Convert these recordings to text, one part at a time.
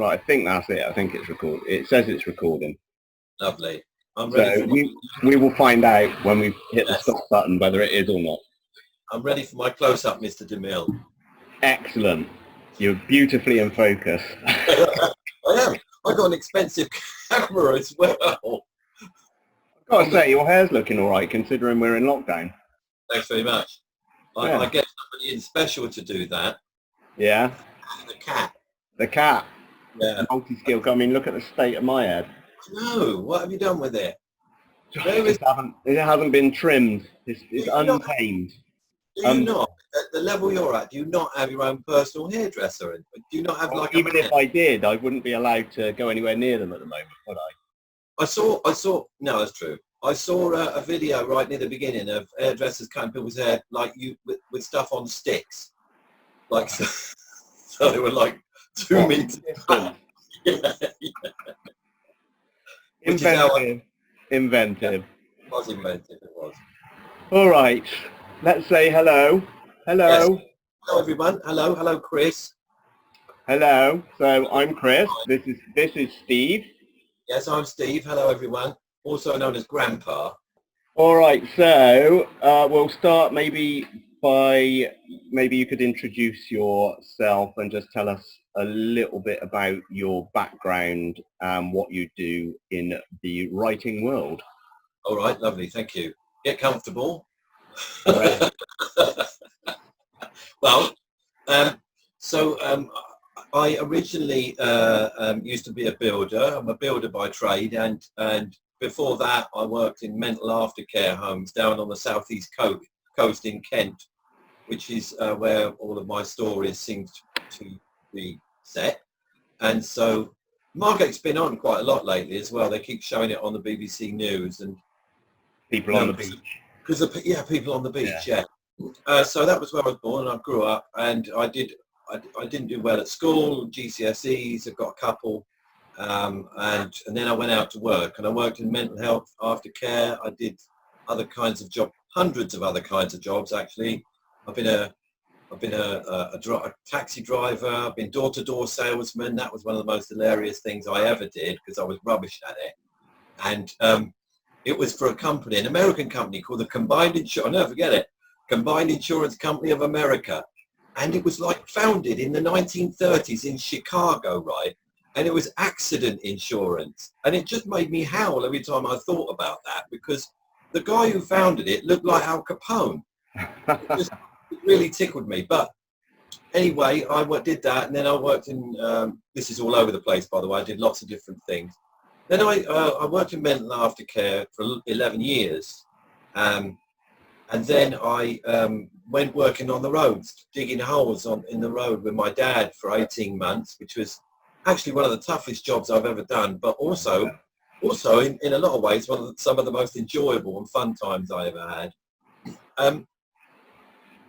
Right, I think that's it. I think it's recording. It says it's recording. Lovely. I'm ready. So we will find out when we hit the Yes. stop button whether it is or not. I'm ready for my close-up, Mr. DeMille. Excellent. You're beautifully in focus. I am. I got an expensive camera as well. I've got to say, your hair's looking all right considering we're in lockdown. Thanks very much. Yeah. I get somebody in special to do that. Yeah. The cat. The cat. Yeah. Multi-skill. I mean, look at the state of my head. No, what have you done with it? It hasn't been trimmed. It's untamed. Do you not, at the level you're at, do you not have your own personal hairdresser? Do you not have like even if I did, I wouldn't be allowed to go anywhere near them at the moment, would I? I saw, no, that's true. I saw a video right near the beginning of hairdressers cutting people's hair like you with stuff on sticks. Like, so they were like 2 meters. Yeah. Inventive. It was inventive, it was. All right, let's say hello. Hello. Yes. Hello, everyone. Hello, Chris. Hello. So I'm Chris. This is Steve. Yes, I'm Steve. Hello, everyone. Also known as Grandpa. All right. So we'll start maybe you could introduce yourself and just tell us a little bit about your background and what you do in the writing world. All right, lovely. Thank you. Get comfortable. Well, I originally used to be a builder. I'm a builder by trade, and before that, I worked in mental aftercare homes down on the southeast coast in Kent, which is where all of my stories seem to be set. And so Margate's been on quite a lot lately as well. They keep showing it on the BBC News and people on the beach. People on the beach. Yeah. So that was where I was born, and I grew up, and I didn't do well at school, GCSEs. I've got a couple, and then I went out to work, and I worked in mental health aftercare. I did other kinds of jobs, hundreds of other kinds of jobs actually. I've been a taxi driver. I've been door-to-door salesman. That was one of the most hilarious things I ever did because I was rubbish at it. And it was for a company, an American company called the I'll never forget it, Combined Insurance Company of America. And it was like founded in the 1930s in Chicago, right? And it was accident insurance. And it just made me howl every time I thought about that because the guy who founded it looked like Al Capone. It really tickled me. But anyway, I did that, and then I worked in, this is all over the place, by the way, I did lots of different things. Then I worked in mental aftercare for 11 years. And then I went working on the roads, digging holes in the road with my dad for 18 months, which was actually one of the toughest jobs I've ever done, but also in a lot of ways, some of the most enjoyable and fun times I ever had.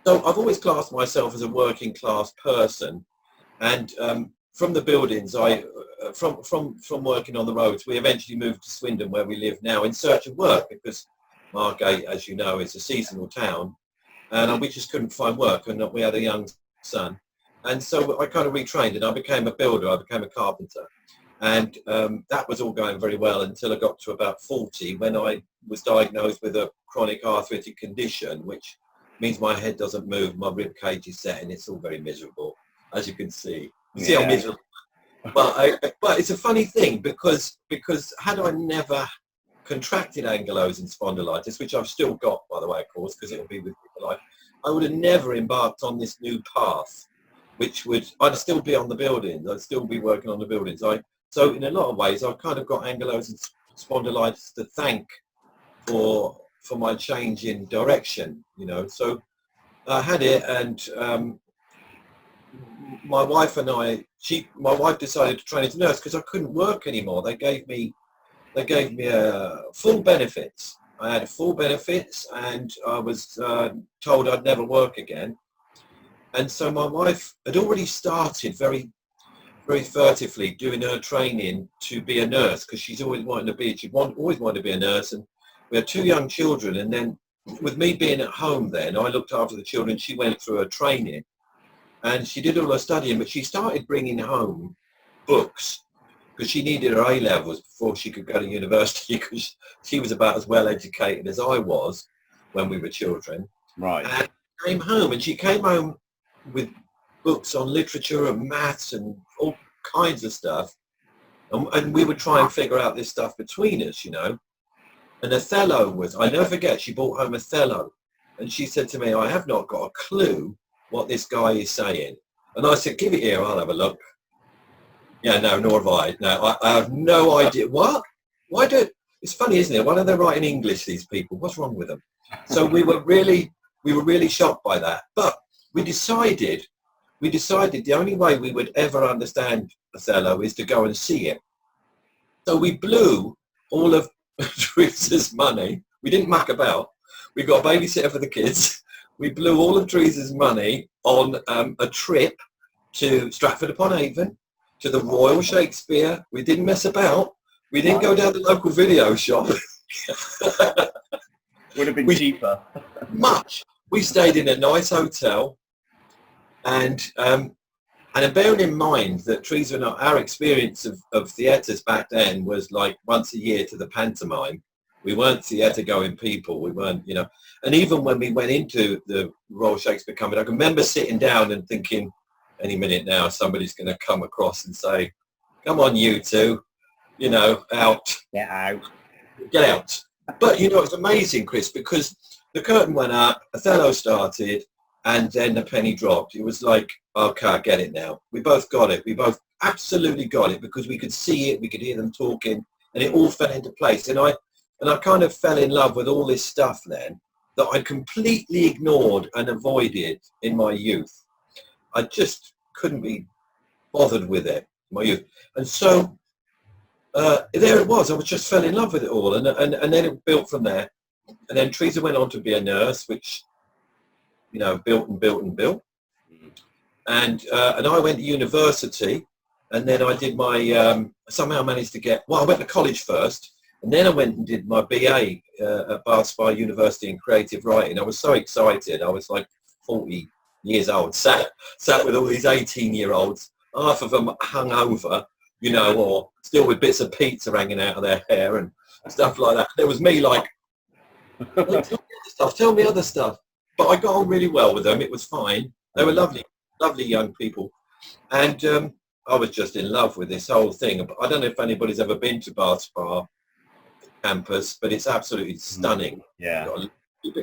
So I've always classed myself as a working class person, and from the buildings, from working on the roads, we eventually moved to Swindon, where we live now, in search of work, because Margate, as you know, is a seasonal town, and we just couldn't find work, and we had a young son. And so I kind of retrained, and I became a builder, I became a carpenter. And that was all going very well until I got to about 40, when I was diagnosed with a chronic arthritic condition, which means my head doesn't move, my rib cage is set, and it's all very miserable, as you can see. You see how miserable. But it's a funny thing because had I never contracted ankylosing spondylitis, which I've still got, by the way, of course, because it'll be with me for life, I would have never embarked on this new path, I'd still be on the buildings, I'd still be working on the buildings. So in a lot of ways, I've kind of got ankylosing spondylitis to thank for my change in direction, you know. So I had it, and my wife and my wife decided to train as a nurse because I couldn't work anymore. They gave me full benefits. I had full benefits, and I was told I'd never work again. And so my wife had already started very, very furtively doing her training to be a nurse, because she's always wanted to be. Always wanted to be a nurse, and we had 2 young children. And then, with me being at home, then I looked after the children. She went through her training, and she did all her studying, but she started bringing home books, because she needed her A-levels before she could go to university, because she was about as well educated as I was when we were children. Right. And came home, and she came home with books on literature and maths and all kinds of stuff. And we would try and figure out this stuff between us, you know. And Othello was, I never forget, she brought home Othello. And she said to me, I have not got a clue what this guy is saying. And I said, give it here, I'll have a look. Yeah, no, nor have I. No, I have no idea. What? Why do, it's funny, isn't it? Why don't they write in English, these people? What's wrong with them? So we were really shocked by that. But we decided the only way we would ever understand Othello is to go and see it. So we blew all of Teresa's money. We didn't muck about. We got a babysitter for the kids. We blew all of Teresa's money on a trip to Stratford-upon-Avon, to the Royal Shakespeare. We didn't mess about. We didn't go down the local video shop. Would have been cheaper. Much. We stayed in a nice hotel, and bearing in mind that Teresa and our experience of theatres back then was like once a year to the pantomime. We weren't theatre going people. We weren't, you know. And even when we went into the Royal Shakespeare Company, I can remember sitting down and thinking, any minute now somebody's going to come across and say, come on, you two, you know, out. Get out. Get out. But, you know, it's amazing, Chris, because the curtain went up, Othello started, and then the penny dropped. It was like, okay, I get it now. We both got it. We both absolutely got it, because we could see it, we could hear them talking, and it all fell into place. And I kind of fell in love with all this stuff then that I completely ignored and avoided in my youth. I just couldn't be bothered with it in my youth. And so there it was. I was just fell in love with it all. And then it built from there. And then Teresa went on to be a nurse, which, you know, built and built and built. And I went to university, and then I did my, somehow managed to get, well, I went to college first, and then I went and did my BA at Bath Spa University in creative writing. I was so excited. I was like 40 years old, sat with all these 18-year-olds, half of them hung over, you know, or still with bits of pizza hanging out of their hair and stuff like that. There was me like, tell me other stuff. But I got on really well with them. It was fine. They were lovely, lovely young people. And I was just in love with this whole thing. I don't know if anybody's ever been to Bath Spa campus, but it's absolutely stunning. Yeah.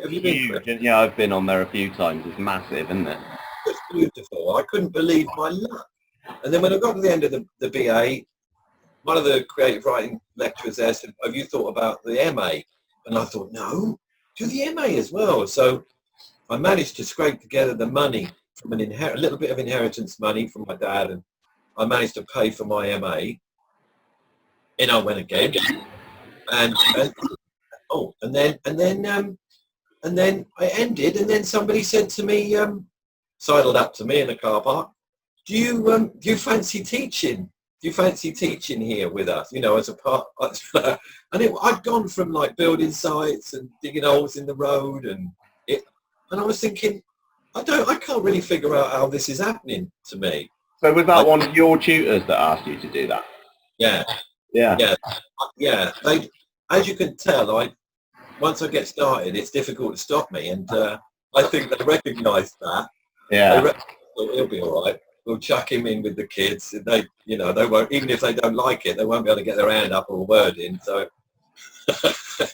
Have you been? Huge. Yeah, I've been on there a few times. It's massive, isn't it? It's beautiful. I couldn't believe my luck. And then when I got to the end of the BA, one of the creative writing lecturers there said, have you thought about the MA? And I thought, no, do the MA as well. So I managed to scrape together the money from a little bit of inheritance money from my dad, and I managed to pay for my MA. And I went again. And then I ended, and then somebody said to me, sidled up to me in the car park, do you fancy teaching? Do you fancy teaching here with us? You know, as a part. And I'd gone from like building sites and digging holes in the road, and I was thinking, I can't really figure out how this is happening to me. So was that one of your tutors that asked you to do that? Yeah. They, as you can tell, once I get started, it's difficult to stop me, and I think they recognise that. Yeah. He'll be all right. We'll chuck him in with the kids. They won't, even if they don't like it, they won't be able to get their hand up or a word in. So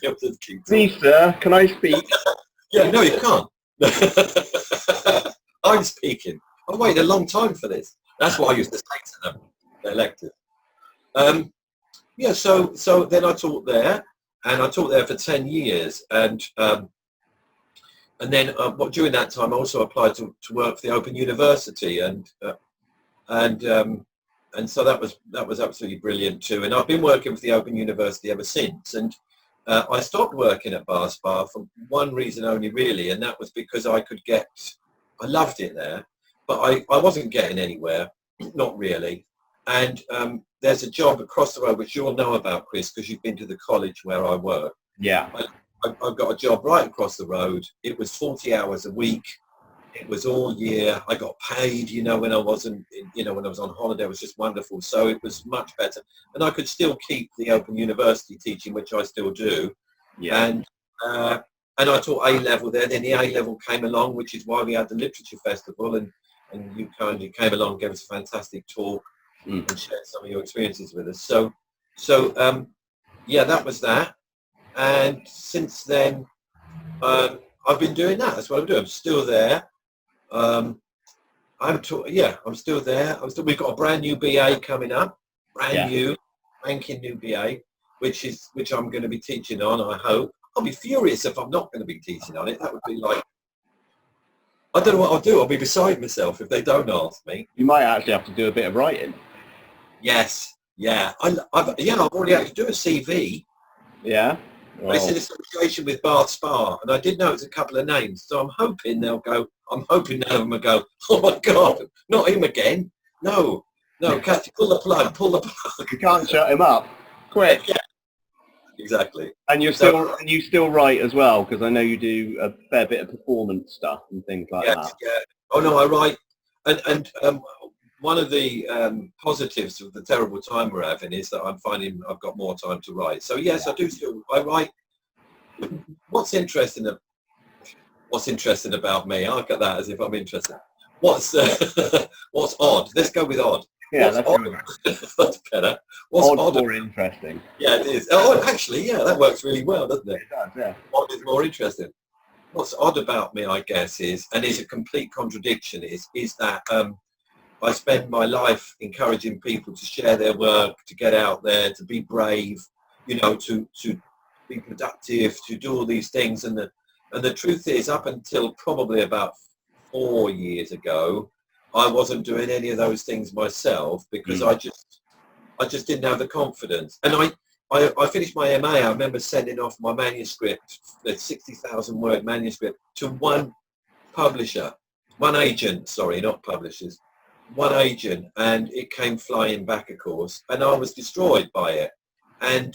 he'll just keep. Please, sir, can I speak? Yeah, no, you can't. I'm speaking. I waited a long time for this. That's what I used to say to them. They're lectors. So then I taught there, and I taught there for 10 years, and then during that time I also applied to work for the Open University, and so that was absolutely brilliant too. And I've been working for the Open University ever since, and I stopped working at Bath Spa for one reason only, really, and that was because I loved it there, but I wasn't getting anywhere, not really. And there's a job across the road, which you'll know about, Chris, because you've been to the college where I work. Yeah. I've got a job right across the road. It was 40 hours a week. It was all year. I got paid, when I wasn't, when I was on holiday. It was just wonderful. So it was much better. And I could still keep the Open University teaching, which I still do. Yeah. And I taught A-level there. Then the A-level came along, which is why we had the Literature Festival. And you kindly came along, gave us a fantastic talk and shared some of your experiences with us. So that was that. And since then, I've been doing that. That's what I'm doing. I'm still there. I'm still there. We've got a brand new BA coming up, new, banking new BA, which I'm going to be teaching on. I hope. I'll be furious if I'm not going to be teaching on it. That would be like, I don't know what I'll do. I'll be beside myself if they don't ask me. You might actually have to do a bit of writing. Yes. Yeah. I've already had to do a CV. Yeah. Well, it's in association with Bath Spa, and I did notice a couple of names, so I'm hoping none of them will go, oh my God, not him again. No, Cathy, pull the plug. You can't shut him up. Quick. Yeah, exactly. And you still write as well, because I know you do a fair bit of performance stuff and things like that. Yeah. Oh no, I write, and one of the positives of the terrible time we're having is that I'm finding I've got more time to write. So yes, I write. What's interesting about me? I look at that as if I'm interested. What's odd? Let's go with odd. Yeah, that's good. That's better. What's odd more interesting? Yeah, it is. Oh, actually, yeah, that works really well, doesn't it? It does, yeah. Odd is more interesting. What's odd about me, I guess, is a complete contradiction, is that I spend my life encouraging people to share their work, to get out there, to be brave, to be productive, to do all these things. And the truth is, up until probably about 4 years ago, I wasn't doing any of those things myself because I just didn't have the confidence. And I finished my MA. I remember sending off my manuscript, the 60,000 word manuscript, to one agent, not publishers, one agent, and it came flying back, of course, and I was destroyed by it. And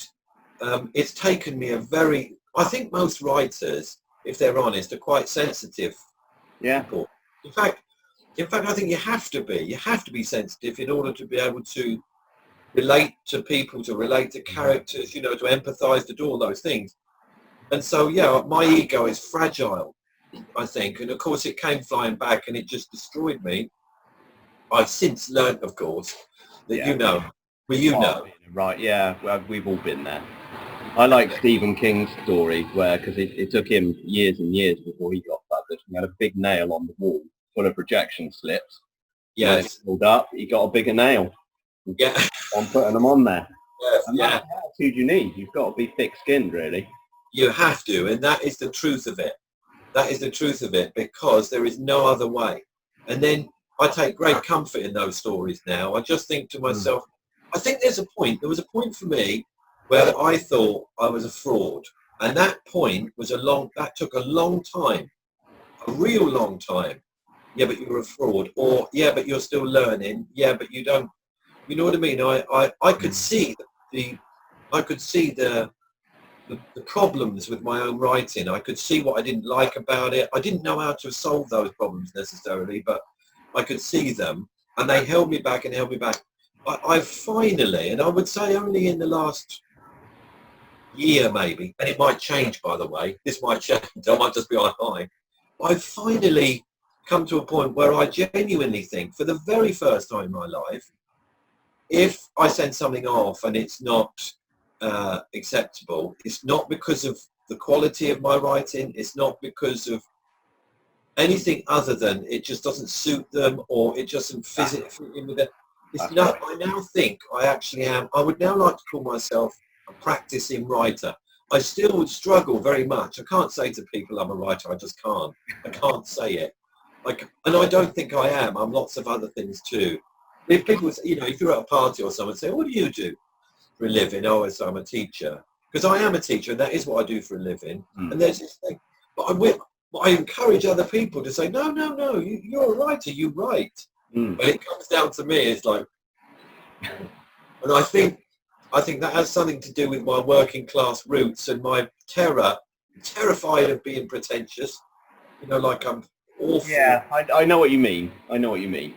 it's taken me I think most writers, if they're honest, are quite sensitive. Yeah. In fact, I think you have to be sensitive in order to be able to relate to people, to relate to characters, to empathize, to do all those things. And so, yeah, my ego is fragile, I think. And of course, it came flying back and it just destroyed me. I've since learned, of course, that Right, yeah, well, we've all been there. I like Stephen King's story because it took him years and years before he got published. He had a big nail on the wall full of rejection slips. Yes. When it pulled up, he got a bigger nail. Yeah. On putting them on there. Yes, and that's the attitude you need. You've got to be thick-skinned, really. You have to, and that is the truth of it. That is the truth of it, because there is no other way. And then I take great comfort in those stories now. I just think to myself, I think there was a point for me where I thought I was a fraud. And that point that took a long time, a real long time. Yeah, but you're a fraud. Or, yeah, but you're still learning. Yeah, but you don't, you know what I mean? I could see the problems with my own writing. I could see what I didn't like about it. I didn't know how to solve those problems necessarily, but I could see them, and they held me back. I finally, and I would say only in the last year maybe, and it might change, by the way, this might change, I might just be on a high, I've finally come to a point where I genuinely think, for the very first time in my life, if I send something off and it's not acceptable, it's not because of the quality of my writing, it's not because of anything other than it just doesn't suit them, or it just doesn't fit in with it. I now think I actually am. I would now like to call myself a practicing writer. I still struggle very much. I can't say to people I'm a writer. I just can't. I can't say it. And I don't think I am. I'm lots of other things too. If people, if you're at a party or someone say, "What do you do for a living?" Oh, so I'm a teacher, because I am a teacher, and that is what I do for a living. And there's this thing, but I encourage other people to say, no, you're a writer, you write. When it comes down to me, it's like, and I think that has something to do with my working class roots and my terrified of being pretentious, like I'm awful. Yeah, I know what you mean. I know what you mean.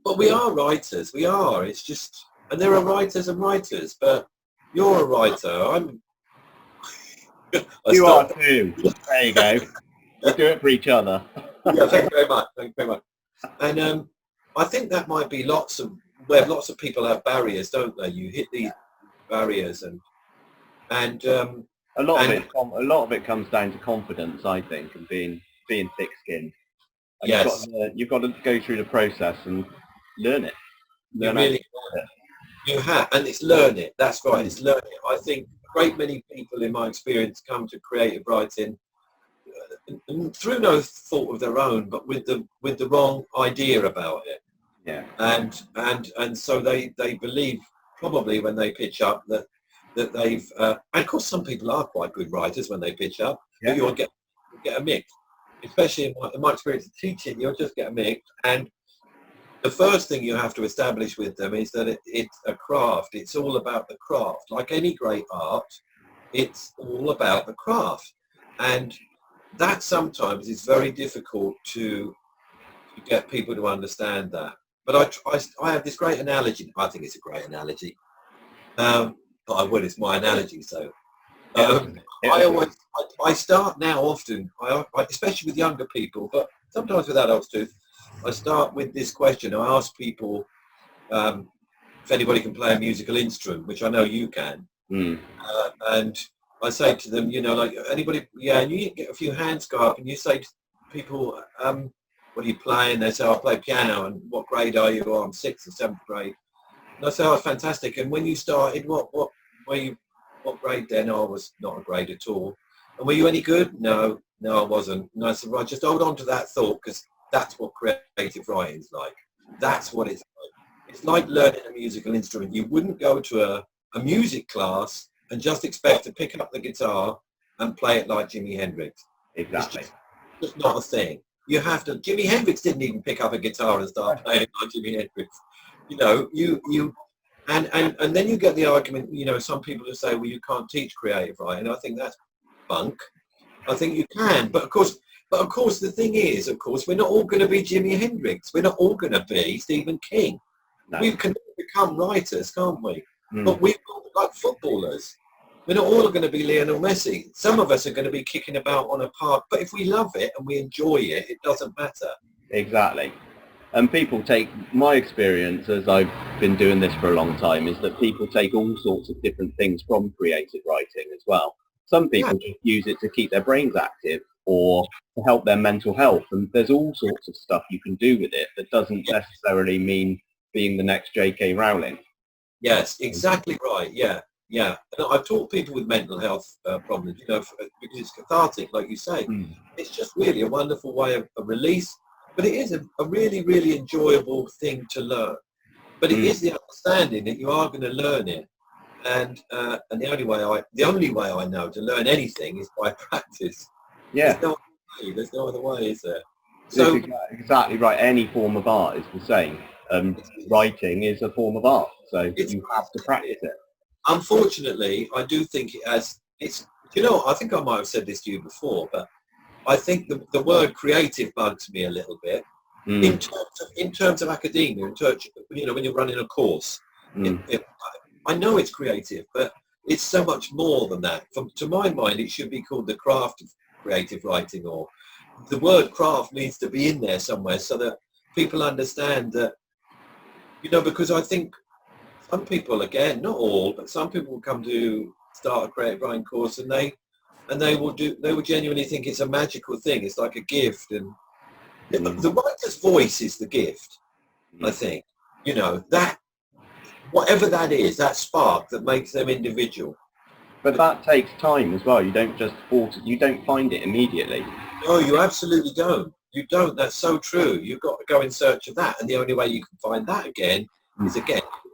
But we are writers. We are. It's just, and there are writers and writers. But you're a writer. You are too. There you go. We do it for each other. Yeah, thank you very much. Thank you very much. And I think that might be where lots of people have barriers, don't they? You hit these barriers, and a lot of it comes down to confidence, I think, and being thick-skinned. And yes, you've got to go through the process and learn it. You have, and it's learn it. That's right. It's learn it. I think a great many people, in my experience, come to creative writing and through no fault of their own, but with the wrong idea about it. Yeah. And so they believe probably when they pitch up that they've and of course some people are quite good writers when they pitch up, but you'll get a mix. Especially in my experience of teaching, you'll just get a mix. And the first thing you have to establish with them is that it's a craft. It's all about the craft. Like any great art, it's all about the craft. And that sometimes is very difficult to get people to understand that. But I have this great analogy. I think it's a great analogy. But it's my analogy, so I start now often, especially with younger people, but sometimes with adults too. I start with this question. I ask people if anybody can play a musical instrument, which I know you can, and I say to them, like anybody, and you get a few hands go up, and you say to people, what are you playing? They say, I play piano. And what grade are you? Oh, I'm 6th or 7th grade. And I say, oh, fantastic. And when you started, what grade then? Oh, I was not a grade at all. And were you any good? No, I wasn't. And I said, right, just hold on to that thought, because that's what creative writing's like. That's what it's like. It's like learning a musical instrument. You wouldn't go to a music class and just expect to pick up the guitar and play it like Jimi Hendrix. Exactly. It's just not a thing. You have to. Jimi Hendrix didn't even pick up a guitar and start playing like Jimi Hendrix. And then you get the argument. Some people who say, well, you can't teach creative writing. I think that's bunk. I think you can, but of course, the thing is, we're not all going to be Jimi Hendrix. We're not all going to be Stephen King. No. We can become writers, can't we? But we're like footballers. We're not all going to be Lionel Messi. Some of us are going to be kicking about on a park, but if we love it and we enjoy it, it doesn't matter. Exactly. And people take, my experience as I've been doing this for a long time, is that people take all sorts of different things from creative writing as well. Some people just use it to keep their brains active or to help their mental health. And there's all sorts of stuff you can do with it that doesn't necessarily mean being the next J.K. Rowling. Yes, exactly right. Yeah. And I've taught people with mental health problems, because it's cathartic, like you say. It's just really a wonderful way of release, but it is a really, really enjoyable thing to learn. But it is the understanding that you are going to learn it. And the only way I know to learn anything is by practice. Yeah. There's no other way, is there? So exactly right. Any form of art is the same. Writing is a form of art, so you have to practice it. Unfortunately, I do think I think I might have said this to you before, but I think the word creative bugs me a little bit in terms of academia, when you're running a course. I know it's creative, but it's so much more than that. To my mind, it should be called the craft of creative writing, or the word craft needs to be in there somewhere so that people understand that, because I think some people, again, not all, but some people will come to start a creative writing course and they will genuinely think it's a magical thing. It's like a gift, and the writer's voice is the gift. I think, that whatever that is, that spark that makes them individual. But that takes time as well. You don't find it immediately. No, you absolutely don't. You don't. That's so true. You've got to go in search of that, and the only way you can find that again is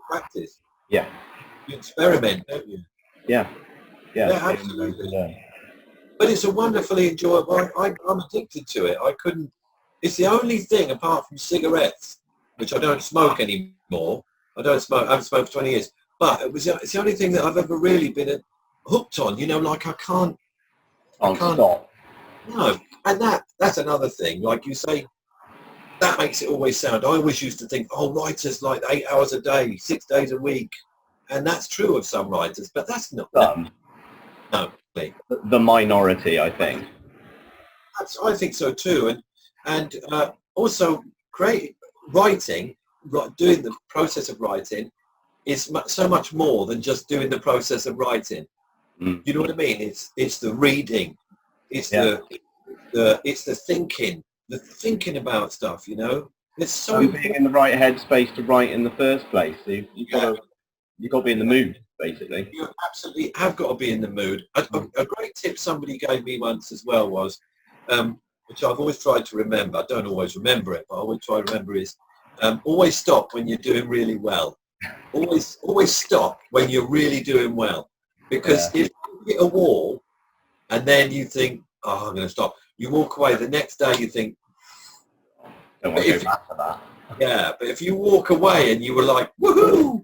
practice. Yeah. You experiment, don't you? Yeah, absolutely. But it's a wonderfully enjoyable. I'm addicted to it. It's the only thing apart from cigarettes, which I don't smoke anymore. I haven't smoked for 20 years. But it's the only thing that I've ever really been hooked on. Like I can't stop. No, and that's another thing. Like you say, that makes it always sound. I always used to think, oh, writers like 8 hours a day, 6 days a week, and that's true of some writers, but that's not. No, the minority, I think. I think so too, and also writing, doing the process of writing, is so much more than just doing the process of writing. Mm. You know what I mean? It's the reading, it's it's the thinking about stuff. You know, it's so being in the right headspace to write in the first place. So you've got to be in the mood, basically. You absolutely have got to be in the mood. A great tip somebody gave me once as well was, which I've always tried to remember. I don't always remember it, but I always try to remember is always stop when you're doing really well. Always stop when you're really doing well, because if you hit a wall and then you think, oh, I'm going to stop, you walk away. The next day you think, don't want to go back to that. Yeah, but if you walk away and you were like, woohoo,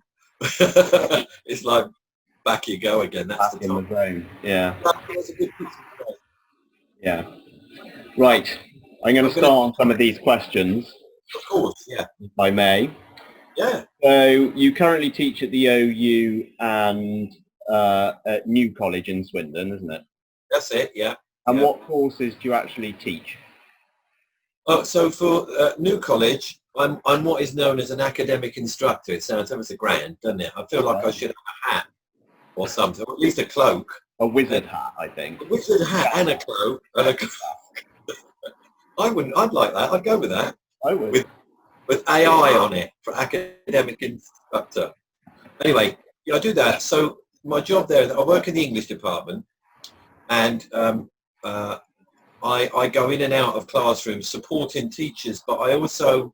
it's like, back you go again. That's back the in time. the zone. Yeah. That's a good piece of advice. Yeah. Right. I'm going to start on some of these questions. Of course, yeah. If I may. Yeah. So you currently teach at the OU and at New College in Swindon, isn't it? That's it, yeah. And what courses do you actually teach? Oh, so for New College, I'm what is known as an academic instructor. It sounds ever so grand, doesn't it? I feel like I should have a hat or something, or at least a cloak. A wizard hat, I think. A wizard hat and a cloak. I'd like that. I'd go with that. I would. With AI on it for academic instructor. Anyway, I do that. So my job there, I work in the English department, and I go in and out of classrooms supporting teachers, but I also,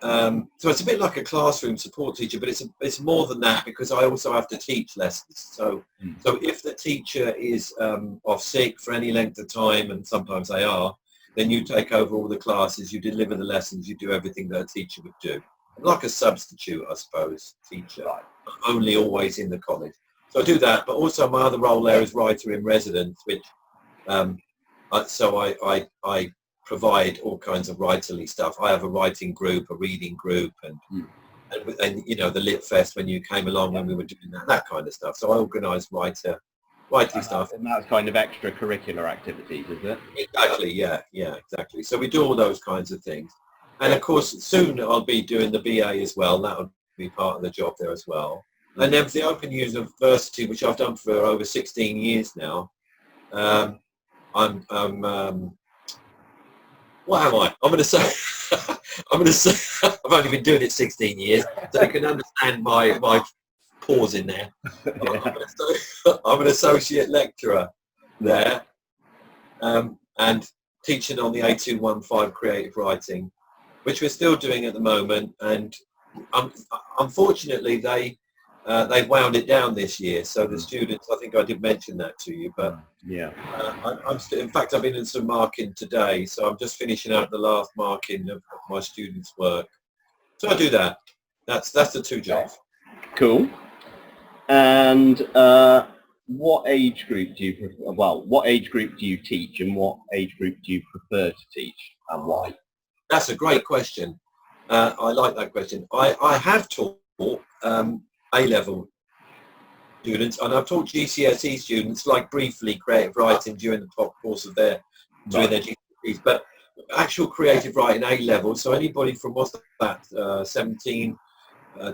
so it's a bit like a classroom support teacher, but it's more than that, because I also have to teach lessons. So if the teacher is off sick for any length of time, and sometimes they are, then you take over all the classes, you deliver the lessons, you do everything that a teacher would do. Like a substitute, I suppose, teacher, only always in the college. So I do that, but also my other role there is writer in residence, which, so I provide all kinds of writerly stuff. I have a writing group, a reading group, and you know, the Lit Fest when you came along when we were doing that kind of stuff. So I organise writing stuff. And that's kind of extracurricular activities, is it? Exactly, yeah, exactly. So we do all those kinds of things. And of course, soon I'll be doing the BA as well. That would be part of the job there as well. And then for the Open University, which I've done for over 16 years now, what am I? I'm going to say, I've only been doing it 16 years, so you can understand my pause in there. I'm an associate lecturer there, and teaching on the A215 creative writing, which we're still doing at the moment. And unfortunately, they wound it down this year. So the students, I think I did mention that to you, but in fact, I've been in some marking today, so I'm just finishing out the last marking of my students' work. So I do that. That's the two jobs. Cool. And what age group do you prefer? Well, what age group do you teach, and what age group do you prefer to teach, and why? That's a great question. I like that question. I have taught A-level students, and I've taught GCSE students, like briefly, creative writing during the course of their GCSEs, but actual creative writing A-level, so anybody from what's that, 17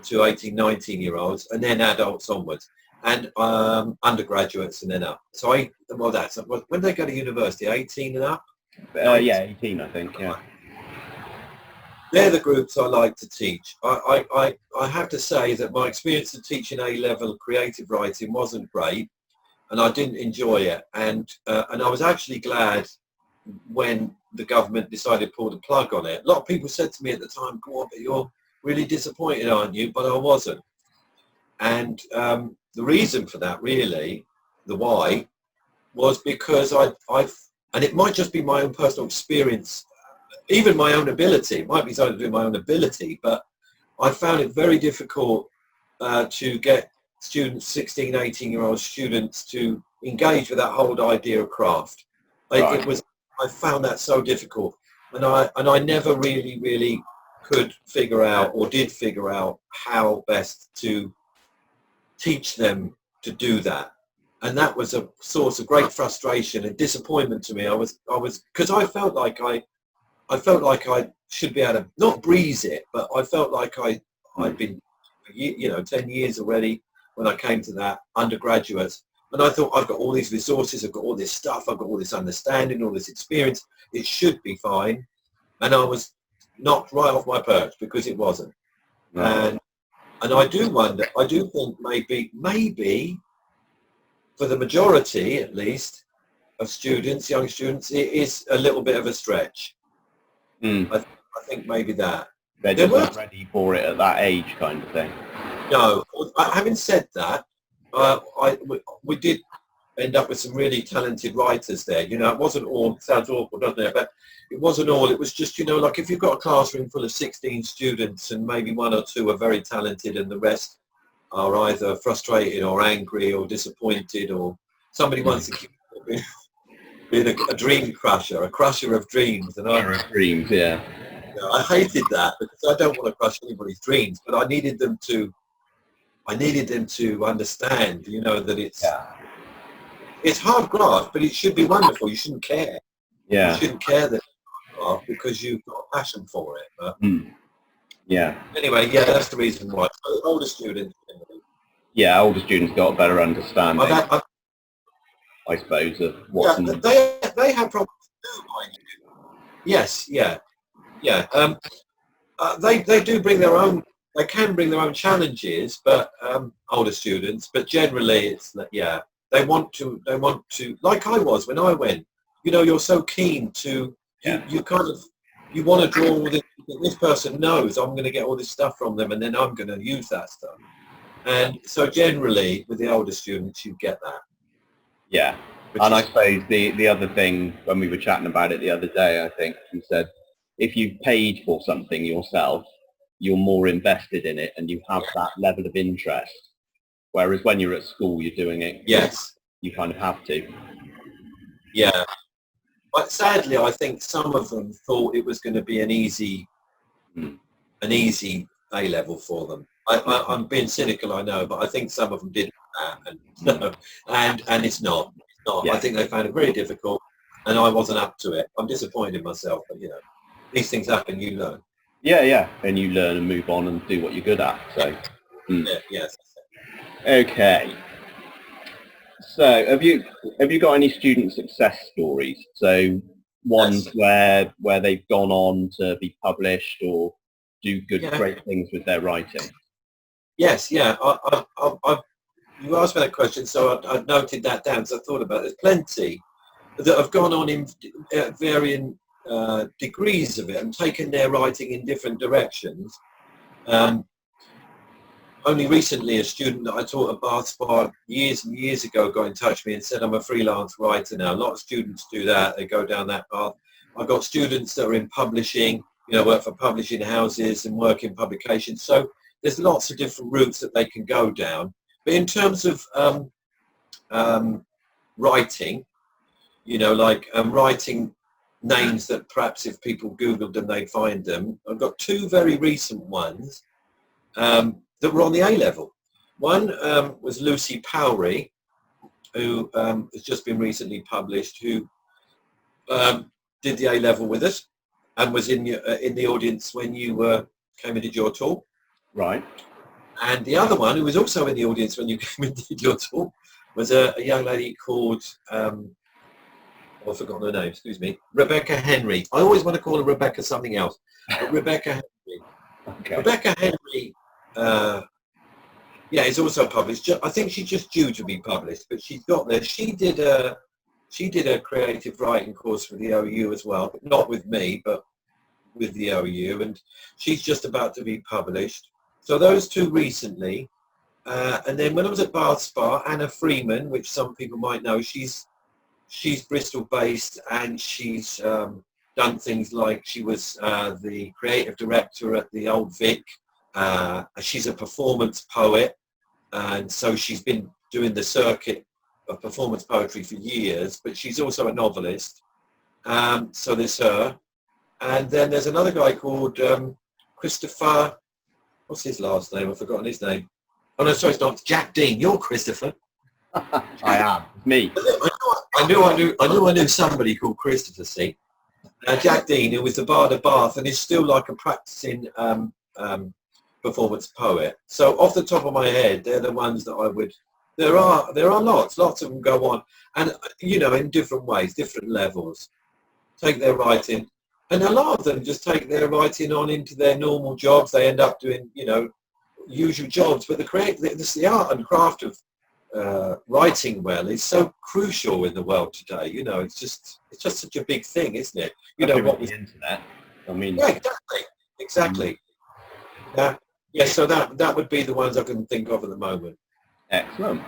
to 18, 19-year-olds, and then adults onwards, and undergraduates and then up. So that's when they go to university, 18 and up? 18, I think, yeah. They're the groups I like to teach. I have to say that my experience of teaching A-level creative writing wasn't great, and I didn't enjoy it. And I was actually glad when the government decided to pull the plug on it. A lot of people said to me at the time, "Go on, but you're really disappointed, aren't you?" But I wasn't. And the reason for that, really, the why, was because and it might just be my own personal experience, even my own ability. It might be something to do with my own ability, but I found it very difficult to get students, 16, 18-year-old students, to engage with that whole idea of craft. It was I found that so difficult, and I never really could figure out, or did figure out, how best to teach them to do that. And that was a source of great frustration and disappointment to me. I was because I felt like I should be able to not breeze it, but I felt like I'd been 10 years already when I came to that undergraduate, and I thought, I've got all these resources, I've got all this stuff, I've got all this understanding, all this experience, it should be fine. And I was knocked right off my perch because it wasn't. Right. And I do wonder, I do think maybe for the majority, at least, of students, young students, it is a little bit of a stretch. I think maybe that. They're just not ready for it at that age, kind of thing. No, having said that, we did end up with some really talented writers there. You know, it wasn't all, it sounds awful, doesn't it? But it wasn't all. It was just, you know, like if you've got a classroom full of 16 students and maybe one or two are very talented and the rest are either frustrated or angry or disappointed, or somebody wants to keep being a dream crusher, a crusher of dreams. And dreams, yeah. I hated that because I don't want to crush anybody's dreams, but I needed them to understand, you know, that it's hard graft, but it should be wonderful. You shouldn't care. Yeah. You shouldn't care that it's hard graft because you've got a passion for it. But yeah. Anyway, yeah, that's the reason why. So older students. Yeah, older students got a better understanding, I suppose, of what's they have problems too, mind you. Yes, yeah. They do bring their own. They can bring their own challenges, but older students. But generally, it's they want to. Like I was when I went. You know, you're so keen to. You kind of you want to draw all this person knows I'm going to get all this stuff from them, and then I'm going to use that stuff. And so generally, with the older students, you get that. Yeah, and I suppose the other thing when we were chatting about it the other day, I think you said, if you've paid for something yourself, you're more invested in it and you have that level of interest. Whereas when you're at school, you're doing it. Yes. You kind of have to. Yeah. But sadly, I think some of them thought it was going to be an easy A-level for them. I'm being cynical, I know, but I think some of them did that, and it's not. It's not. Yeah. I think they found it very difficult, and I wasn't up to it. I'm disappointed in myself, but you know, these things happen. You learn. Yeah, and you learn and move on and do what you're good at. So. Yes. Okay. So, have you got any student success stories? So, ones where they've gone on to be published or do great things with their writing. Yes, yeah. You asked me that question, so I noted that down. So I thought about it. There's plenty that have gone on in varying degrees of it and taken their writing in different directions. Only recently, a student that I taught at Bath Spa years and years ago got in touch with me and said, I'm a freelance writer now. A lot of students do that. They go down that path. I've got students that are in publishing, you know, work for publishing houses and work in publications. So there's lots of different routes that they can go down. But in terms of writing, you know, like writing names that perhaps if people Googled them, they'd find them. I've got two very recent ones that were on the A-level. One was Lucy Powrie, who has just been recently published, who did the A-level with us and was in the audience when you came and did your talk. Right. And the other one, who was also in the audience when you came and did your talk, was a young lady called, I've forgotten her name, excuse me, Rebecca Henry. I always want to call her Rebecca something else, but Rebecca Henry. Okay. Rebecca Henry, is also published. I think she's just due to be published, but she's got there. She did a creative writing course for the OU as well, but not with me, but with the OU, and she's just about to be published. So those two recently, and then when I was at Bath Spa, Anna Freeman, which some people might know, she's Bristol based, and she's done things like she was the creative director at the Old Vic. She's a performance poet, and so she's been doing the circuit of performance poetry for years, but she's also a novelist. So there's her. And then there's another guy called Christopher. What's his last name? I've forgotten his name. Oh no, sorry, it's not. Jack Dean. You're Christopher. I am. Me. I knew somebody called Christopher. See, Jack Dean, who was the Bard of Bath, and is still like a practicing performance poet. So off the top of my head, they're the ones that I would. There are lots of them go on, and in different ways, different levels. Take their writing, and a lot of them just take their writing on into their normal jobs. They end up doing usual jobs, but the art and craft of writing well is so crucial in the world today. It's just such a big thing, isn't it? What was the internet? I mean, yeah, exactly. Yeah. So that would be the ones I can think of at the moment. Excellent.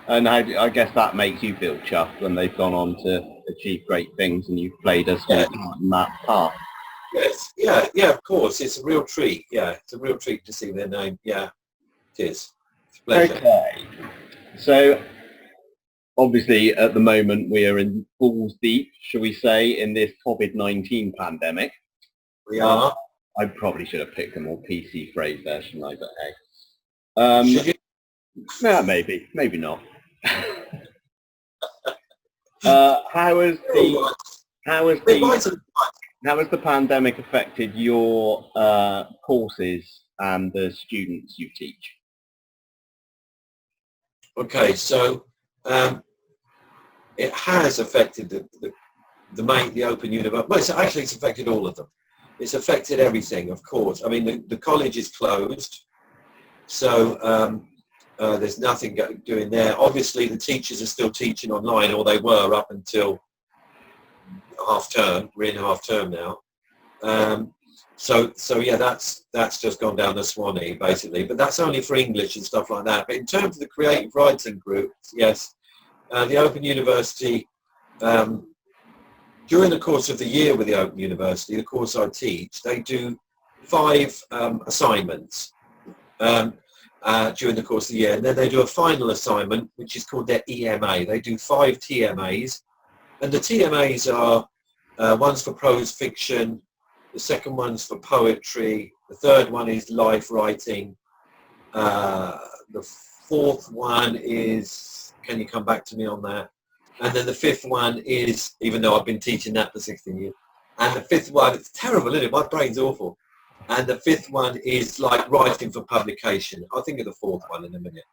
And I guess that makes you feel chuffed when they've gone on to achieve great things, and you've played a small part in that part. Yes. Yeah. Of course, it's a real treat. Yeah, it's a real treat to see their name. Yeah, it is. It's a pleasure. Okay. So obviously at the moment we are in balls deep, shall we say, in this COVID-19 pandemic. We are. I probably should have picked a more PC phrase there, shouldn't I? But hey. Yeah, maybe not. How has the pandemic affected your courses and the students you teach? Okay, so it has affected the Open University. Well, it's affected all of them. It's affected everything, of course. I mean, the college is closed, so there's nothing doing there. Obviously, the teachers are still teaching online, or they were up until half term. We're in half term now. So yeah, that's just gone down the Swanee basically, but that's only for English and stuff like that. But in terms of the creative writing group, yes, the Open University, during the course of the year with the Open University, the course I teach, they do 5 assignments during the course of the year, and then they do a final assignment, which is called their EMA. They do 5 TMAs, and the TMAs are one's for prose fiction, the second one's for poetry, the third one is life writing, the fourth one is, can you come back to me on that? And then the fifth one is, even though I've been teaching that for 16 years, and the fifth one, it's terrible, isn't it? My brain's awful. And the fifth one is like writing for publication. I'll think of the fourth one in a minute.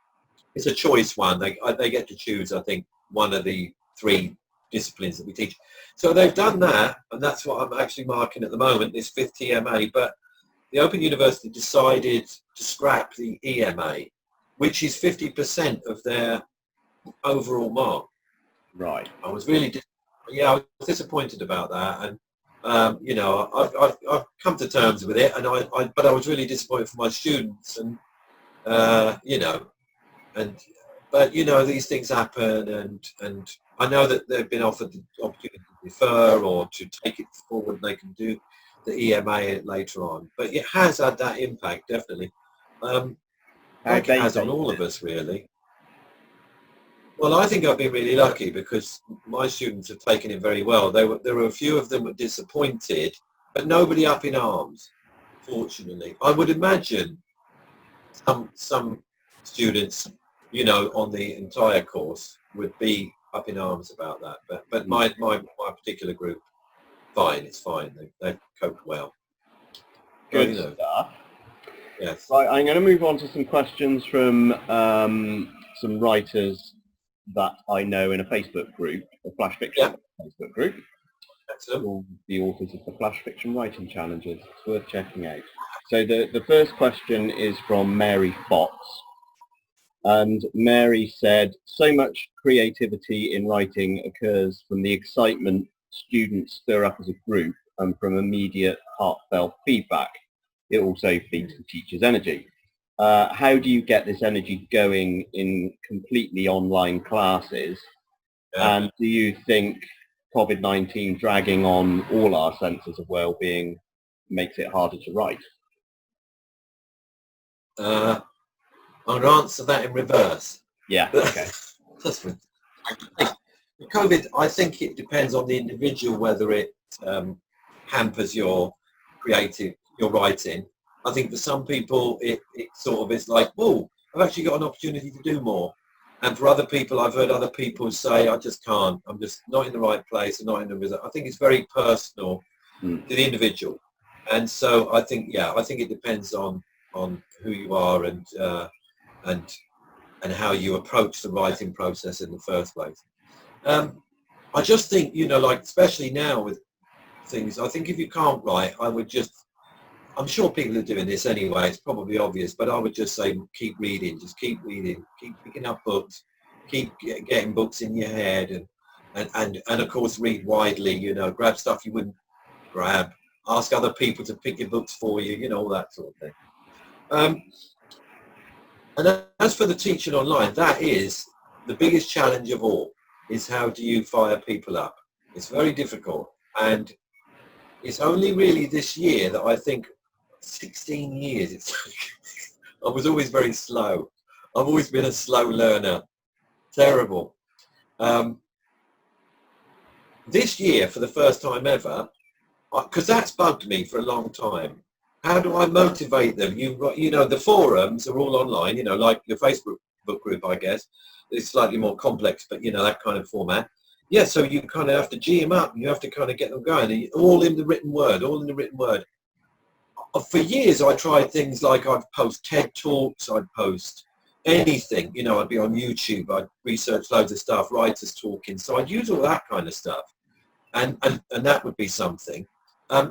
It's a choice one. They get to choose, I think, one of the 3 disciplines that we teach. So they've done that, and that's what I'm actually marking at the moment, this 5th TMA. But the Open University decided to scrap the EMA, which is 50% of their overall mark. Right. I was really, I was disappointed about that, and I've come to terms with it, and but I was really disappointed for my students, and these things happen, and I know that they've been offered the opportunity to defer or to take it forward, and they can do the EMA later on. But it has had that impact, definitely. Like it has on all of us, really. Well, I think I've been really lucky because my students have taken it very well. There were a few of them were disappointed, but nobody up in arms, fortunately. I would imagine some students, on the entire course would be up in arms about that. But my particular group, fine, it's fine. They've coped well. Good stuff. Yes. Right, I'm going to move on to some questions from some writers that I know in a Facebook group, a Flash Fiction Facebook group. Excellent. All the authors of the Flash Fiction Writing Challenges. It's worth checking out. So the first question is from Mary Fox. And Mary said, so much creativity in writing occurs from the excitement students stir up as a group and from immediate heartfelt feedback. It also feeds the teacher's energy. How do you get this energy going in completely online classes? Yeah. And do you think COVID-19 dragging on all our senses of well-being makes it harder to write? I'm going to answer that in reverse. Yeah, okay. COVID, I think it depends on the individual whether it hampers your writing. I think for some people it sort of is like, oh, I've actually got an opportunity to do more. And for other people, I've heard other people say, I just can't. I'm just not in the right place and not in the result. I think it's very personal to the individual. And so I think it depends on who you are and how you approach the writing process in the first place. I just think, like especially now with things, I think if you can't write, I'm sure people are doing this anyway, it's probably obvious, but I would just say keep reading, keep picking up books, keep getting books in your head and of course read widely, grab stuff you wouldn't grab, ask other people to pick your books for you, all that sort of thing. And as for the teaching online, that is the biggest challenge of all, is how do you fire people up? It's very difficult. And it's only really this year that I think 16 years, I was always very slow. I've always been a slow learner. Terrible. This year, for the first time ever, because that's bugged me for a long time. How do I motivate them? The forums are all online, like your Facebook book group, I guess. It's slightly more complex, but that kind of format. Yeah, so you kind of have to G them up. You have to kind of get them going, all in the written word. For years, I tried things like I'd post TED Talks, I'd post anything, I'd be on YouTube, I'd research loads of stuff, writers talking. So I'd use all that kind of stuff. And that would be something.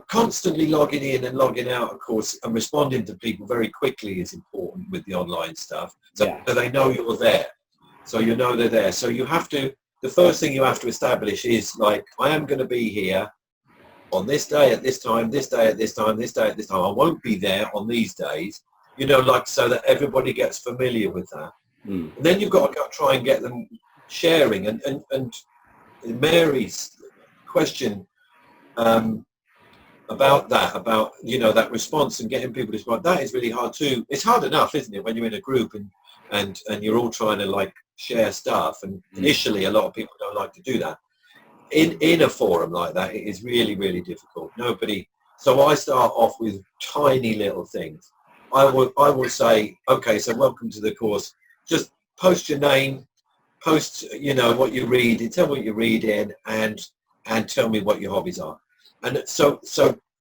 Constantly logging in and logging out, of course, and responding to people very quickly is important with the online stuff. So they know you're there. So they're there. So the first thing you have to establish is like, I am going to be here on this day at this time, this day at this time, this day at this time. I won't be there on these days, so that everybody gets familiar with that. And then you've got to try and get them sharing. And Mary's question about that response and getting people to respond, that is really hard too. It's hard enough, isn't it, when you're in a group and you're all trying to like share stuff, and initially a lot of people don't like to do that. In a forum like that, it is really, really difficult. So I start off with tiny little things. I will say, okay, so welcome to the course. Just post your name, post what you read, tell me what you're reading, and tell me what your hobbies are. And so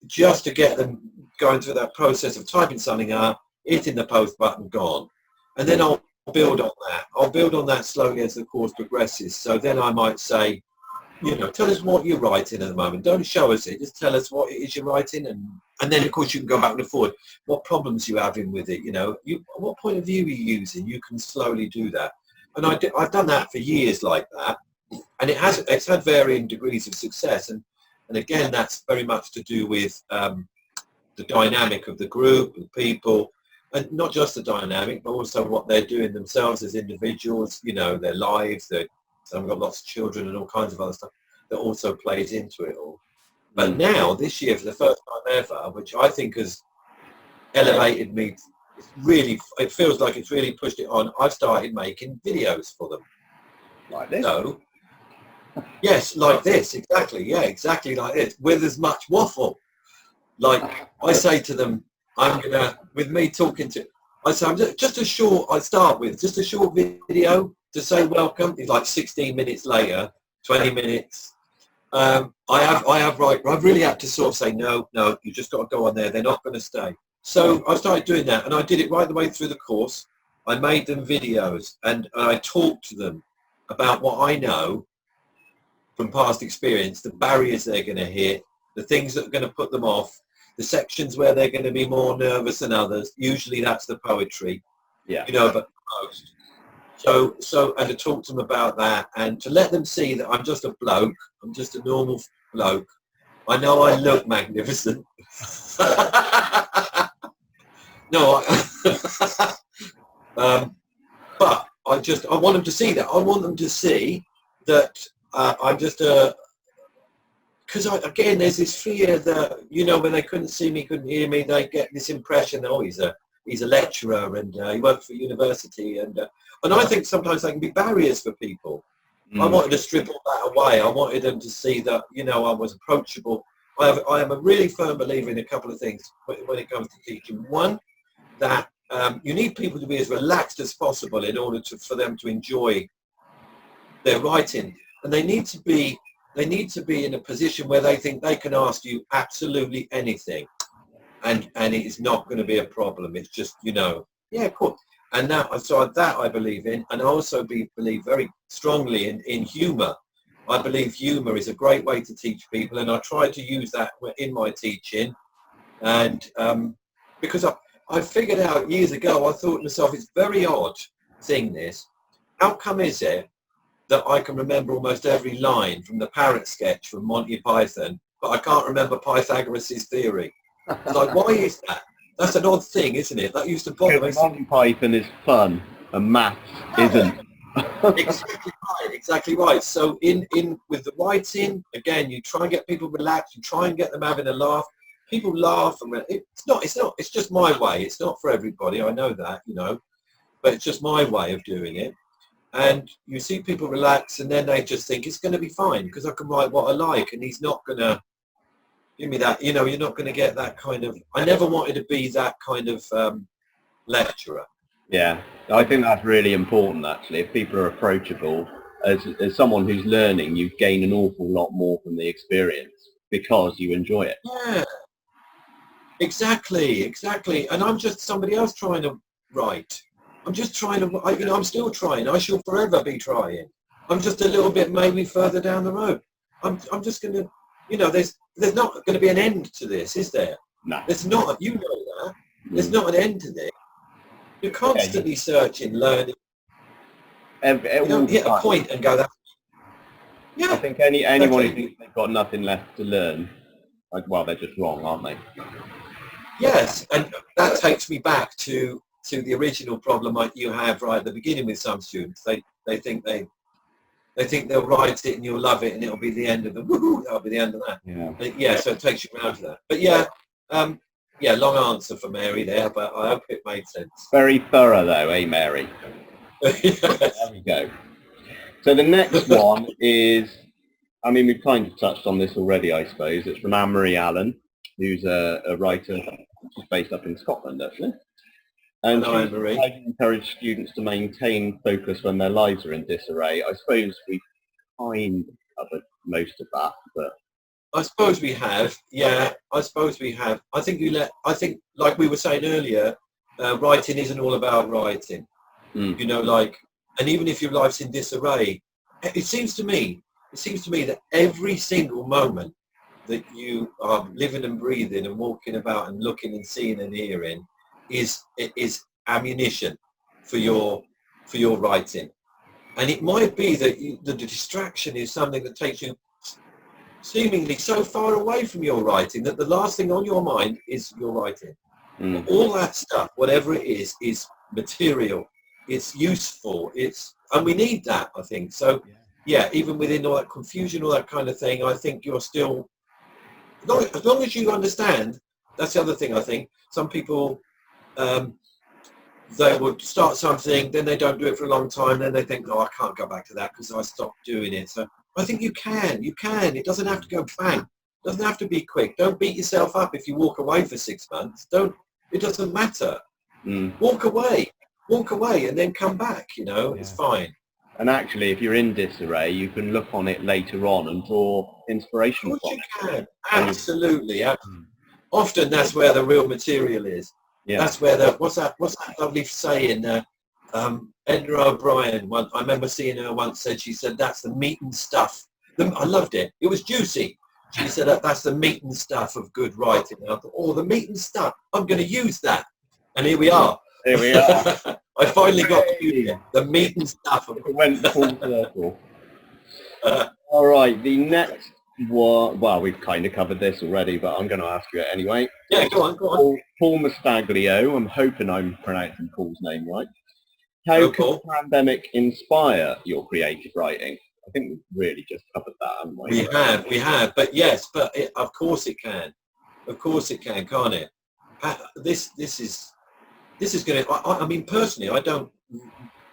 just to get them going through that process of typing something up, hitting the post button, gone. And then I'll build on that. I'll build on that slowly as the course progresses. So then I might say, tell us what you're writing at the moment. Don't show us it. Just tell us what it is you're writing. And then, of course, you can go back and forward. What problems you're having with it, what point of view are you using? You can slowly do that. And I've done that for years like that. And it's had varying degrees of success. And again, that's very much to do with the dynamic of the group, the people, and not just the dynamic, but also what they're doing themselves as individuals, their lives. Some have got lots of children and all kinds of other stuff that also plays into it all. But now, this year, for the first time ever, which I think has elevated me, it feels like it's really pushed it on, I've started making videos for them. Like this? So, yes, like this, exactly. Yeah, exactly like this, with as much waffle. Like I say to them, with me talking to, I say, I start with just a short video to say welcome. It's like 16 minutes later, 20 minutes. I really had to sort of say, no, you just got to go on there. They're not going to stay. So I started doing that, and I did it right the way through the course. I made them videos, and I talked to them about what I know from past experience, the barriers they're going to hit, the things that are going to put them off, the sections where they're going to be more nervous than others. Usually that's the poetry, but most. So, and to talk to them about that, and to let them see that I'm just a bloke, I'm just a normal bloke. I know I look magnificent. No, but I want them to see that. I want them to see that I'm just because again, there's this fear that, when they couldn't see me, couldn't hear me, they get this impression that, oh, he's a lecturer and he works for university, and I think sometimes they can be barriers for people. I wanted to strip all that away. I wanted them to see that, you know, I was approachable. I am a really firm believer in a couple of things when it comes to teaching. One, that you need people to be as relaxed as possible in order for them to enjoy their writing, and they need to be in a position where they think they can ask you absolutely anything, and it is not going to be a problem. It's just, you know, yeah, cool. And that I believe in, and I also believe very strongly in humour. I believe humour is a great way to teach people, and I try to use that in my teaching. And because I figured out years ago, I thought to myself, it's very odd thing this. How come is it that I can remember almost every line from the parrot sketch from Monty Python, but I can't remember Pythagoras' theory? It's like, why is that? That's an odd thing, isn't it? That used to bother me. Monty Python is fun and maths isn't. Exactly right. So in with the writing, again, you try and get people relaxed, you try and get them having a laugh. People laugh, and it's just my way. It's not for everybody, I know that, you know, but it's just my way of doing it. And you see people relax, and then they just think it's going to be fine because I can write what I like, and he's not going to give me that, you know, you're not going to get that kind of, I never wanted to be that kind of lecturer. Yeah, I think that's really important, actually. If people are approachable, as someone who's learning, you gain an awful lot more from the experience because you enjoy it. Yeah, exactly. And I'm just somebody else trying to write. I'm just trying to, you know, I'm still trying. I shall forever be trying. I'm just a little bit maybe further down the road. I'm just going to, you know, there's not going to be an end to this, is there? No. There's not, you know that. There's not an end to this. You're constantly searching, learning. You don't hit a point and go, that. Yeah. I think anyone who thinks they've got nothing left to learn, like, well, they're just wrong, aren't they? Yes, and that takes me back to the original problem you have right at the beginning with some students. They think they'll write it and you'll love it and it'll be the end of the woohoo. That'll be the end of that. Yeah. So it takes you around to that. But yeah, long answer for Mary there, but I hope it made sense. Very thorough though, eh, Mary? Yes. There we go. So the next one is, I mean, we've kind of touched on this already, I suppose. It's from Anne-Marie Allen, who's a writer. She's based up in Scotland, actually. And she encourage students to maintain focus when their lives are in disarray. I suppose we've kind of covered most of that, but I suppose we have. Yeah, I suppose we have. I think like we were saying earlier, writing isn't all about writing. You know, like, and even if your life's in disarray, it seems to me that every single moment that you are living and breathing and walking about and looking and seeing and hearing is ammunition for your writing. And it might be that the distraction is something that takes you seemingly so far away from your writing that the last thing on your mind is your writing. All that stuff, whatever it is material, it's useful, and we need that, I think. So yeah, even within all that confusion, all that kind of thing, I think you're still, as long as you understand. That's the other thing. I think some people they would start something, then they don't do it for a long time, then they think, oh, I can't go back to that because I stopped doing it. So I think you can. It doesn't have to go bang. It doesn't have to be quick. Don't beat yourself up if you walk away for 6 months. It doesn't matter. Walk away and then come back, you know. It's fine. And actually, if you're in disarray, you can look on it later on and draw inspiration from it. You can. Absolutely. Often that's where the real material is. Yeah. That's where what's that lovely saying? Edna O'Brien, I remember seeing her once, she said, that's the meat and stuff. I loved it. It was juicy. She said, that's the meat and stuff of good writing. And I thought, oh, the meat and stuff, I'm going to use that. And here we are. Here we are. I finally got to use it. The meat and stuff. It went full circle. All right, the next one, well, we've kind of covered this already, but I'm going to ask you it anyway. Yeah, go on. Paul Mastaglio, I'm hoping I'm pronouncing Paul's name right. How can the pandemic inspire your creative writing? I think we've really just covered that, haven't we? We have, but yes, of course it can. Of course it can, can't it? This is going to, I mean, personally,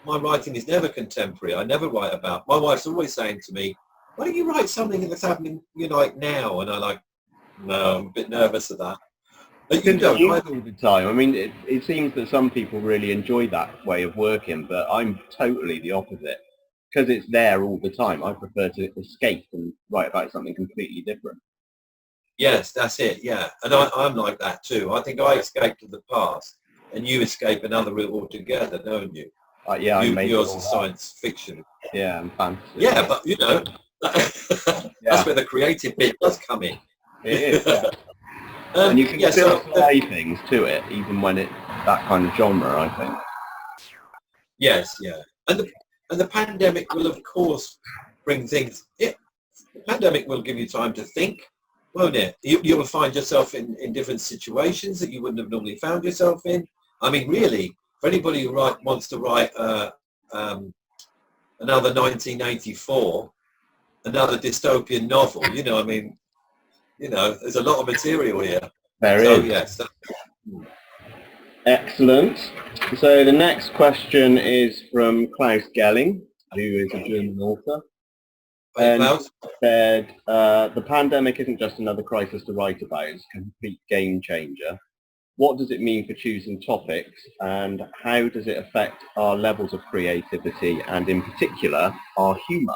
my writing is never contemporary. I never write about. My wife's always saying to me, "Why don't you write something that's happening, now?" And I like, no, I'm a bit nervous of that. But you don't. All the time. I mean, it seems that some people really enjoy that way of working, but I'm totally the opposite. Because it's there all the time, I prefer to escape and write about something completely different. Yes, that's it. Yeah, and I'm like that too. I think I escape to the past, and you escape another route altogether, don't you? Yeah, yours is science fiction. Yeah, and fantasy. Yeah, but that's where the creative bit does come in. It is. Yeah. And you can still apply things to it, even when it's that kind of genre, I think. Yes, yeah, and the pandemic will, of course, bring things. Yeah, the pandemic will give you time to think, won't it? You will find yourself in different situations that you wouldn't have normally found yourself in. I mean, really, for anybody who wants to write another 1984, another dystopian novel, I mean, there's a lot of material here. There is. Yes. Excellent. So the next question is from Klaus Gelling, who is a German author. And said, the pandemic isn't just another crisis to write about, it's a complete game changer. What does it mean for choosing topics, and how does it affect our levels of creativity and, in particular, our humour?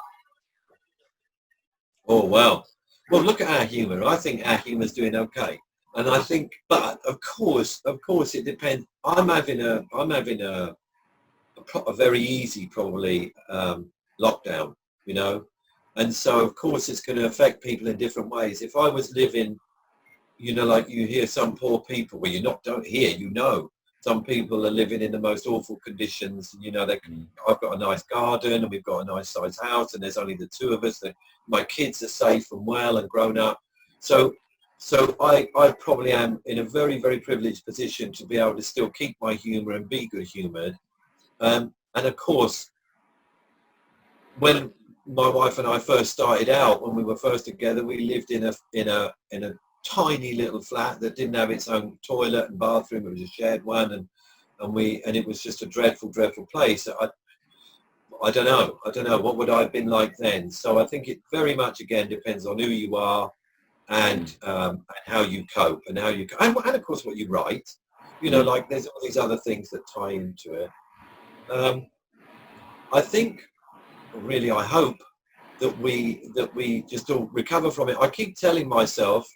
Oh, wow. Well, look at our humour. I think our humour's doing okay. And I think, but of course, it depends. I'm having a very easy, probably, lockdown, and so of course it's going to affect people in different ways. If I was living, like you hear some poor people, well, don't hear, some people are living in the most awful conditions. I've got a nice garden and we've got a nice sized house and there's only the two of us. My kids are safe and well and grown up. So I probably am in a very, very privileged position to be able to still keep my humour and be good humoured. And of course, when my wife and I first started out, when we were first together, we lived in a tiny little flat that didn't have its own toilet and bathroom. It was a shared one, and it was just a dreadful, dreadful place. I don't know what would I have been like then. So I think it very much again depends on who you are and how you cope and and of course what you write. Like there's all these other things that tie into it. I think, really, I hope that we just all recover from it. I keep telling myself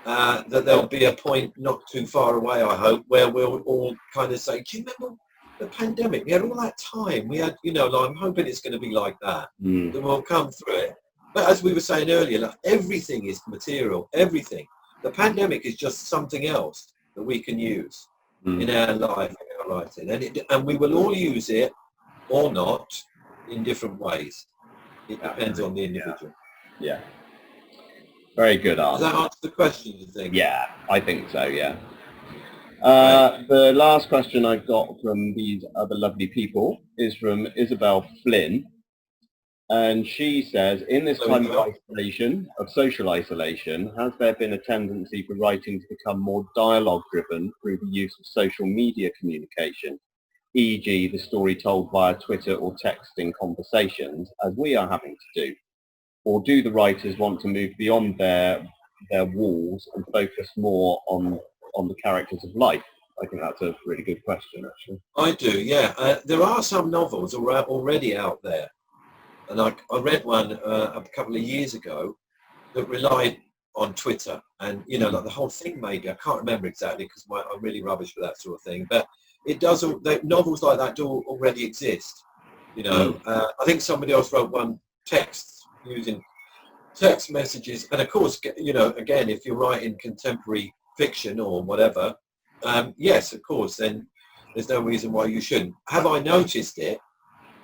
that there'll be a point not too far away, I hope, where we'll all kind of say, do you remember the pandemic? We had all that time. We had, I'm hoping it's going to be like that, that we'll come through it. But as we were saying earlier, everything is material, everything. The pandemic is just something else that we can use in our life, in our writing. And we will all use it or not in different ways. It depends on the individual. Yeah. Very good answer. Does that answer the question, you think? Yeah, I think so, yeah. The last question I've got from these other lovely people is from Isabel Flynn. And she says, in this time of social isolation, has there been a tendency for writing to become more dialogue-driven through the use of social media communication, e.g. the story told via Twitter or texting conversations, as we are having to do? Or do the writers want to move beyond their walls and focus more on the characters of life? I think that's a really good question, actually. I do, yeah. There are some novels already out there. And I read one a couple of years ago that relied on Twitter. And, like the whole thing maybe, I can't remember exactly because I'm really rubbish with that sort of thing. But it does, novels like that do already exist. I think somebody else wrote one using text messages. And of course, again, if you're writing contemporary fiction or whatever, yes, of course, then there's no reason why you shouldn't. Have I noticed it